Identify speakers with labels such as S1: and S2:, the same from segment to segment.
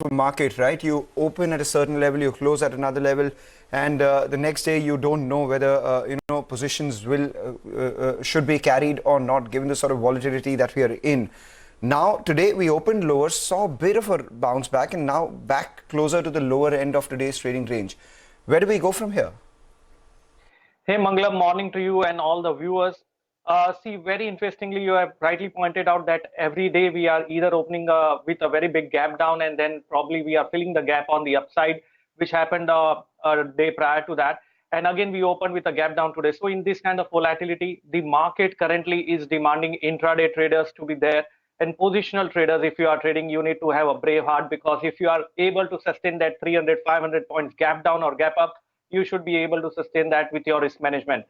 S1: a market, right? You open at a certain level, you close at another level, and the next day you don't know whether positions will should be carried or not, given the sort of volatility that we are in. Now today we opened lower, saw a bit of a bounce back, and now back closer to the lower end of today's trading range. Where do we go from here?
S2: Hey Mangalam, morning to you and all the viewers. See, very interestingly, you have rightly pointed out that every day we are either opening with a very big gap down, and then probably we are filling the gap on the upside, which happened a day prior to that. And again, we opened with a gap down today. So in this kind of volatility, the market currently is demanding intraday traders to be there. And positional traders, if you are trading, you need to have a brave heart, because if you are able to sustain that 300, 500 points gap down or gap up, you should be able to sustain that with your risk management.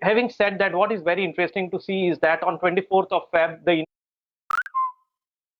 S2: Having said that, what is very interesting to see is that on 24th of Feb, the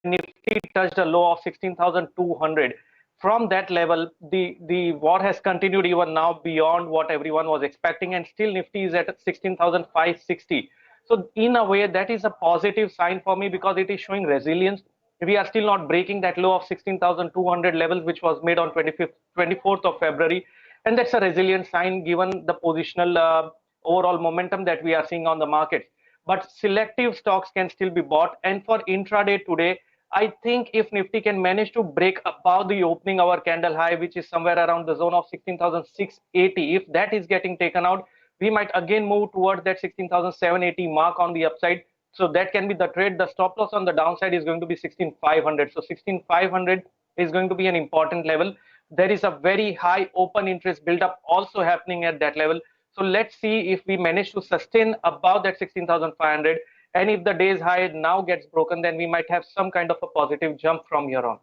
S2: Nifty touched a low of 16,200. From that level, the war has continued even now beyond what everyone was expecting, and still Nifty is at 16,560. So in a way, that is a positive sign for me, because it is showing resilience. We are still not breaking that low of 16,200 levels, which was made on 24th of February. And that's a resilient sign given the positional overall momentum that we are seeing on the market. But selective stocks can still be bought. And for intraday today, I think if Nifty can manage to break above the opening hour candle high, which is somewhere around the zone of 16,680, if that is getting taken out, we might again move towards that 16,780 mark on the upside. So that can be the trade. The stop loss on the downside is going to be 16,500. So 16,500 is going to be an important level. There is a very high open interest buildup also happening at that level. So let's see if we manage to sustain above that 16,500. And if the day's high now gets broken, then we might have some kind of a positive jump from here on.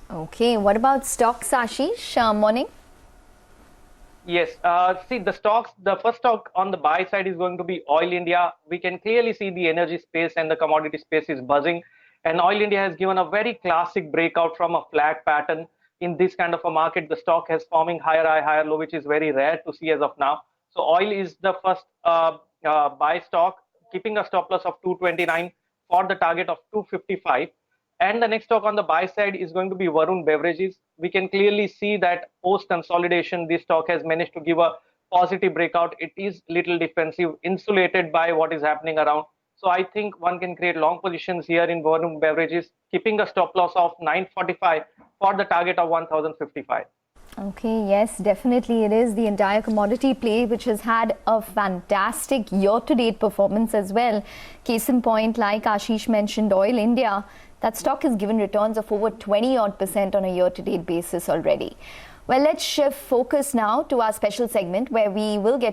S3: Okay, what about stocks, Ashish? Morning.
S2: Yes, see the stocks, the first stock on the buy side is going to be Oil India. We can clearly see the energy space and the commodity space is buzzing. And Oil India has given a very classic breakout from a flat pattern. In this kind of a market, the stock has forming higher high, higher low, which is very rare to see as of now. So oil is the first buy stock, keeping a stop loss of 229 for the target of 255. And the next stock on the buy side is going to be Varun Beverages. We can clearly see that post consolidation, this stock has managed to give a positive breakout. It is little defensive, insulated by what is happening around. So I think one can create long positions here in Varun Beverages, keeping a stop loss of 945 for the target of 1055.
S3: Okay, yes, definitely it is the entire commodity play which has had a fantastic year-to-date performance as well. Case in point, like Ashish mentioned, Oil India, that stock has given returns of over 20% on a year-to-date basis already. Well, let's shift focus now to our special segment where we will get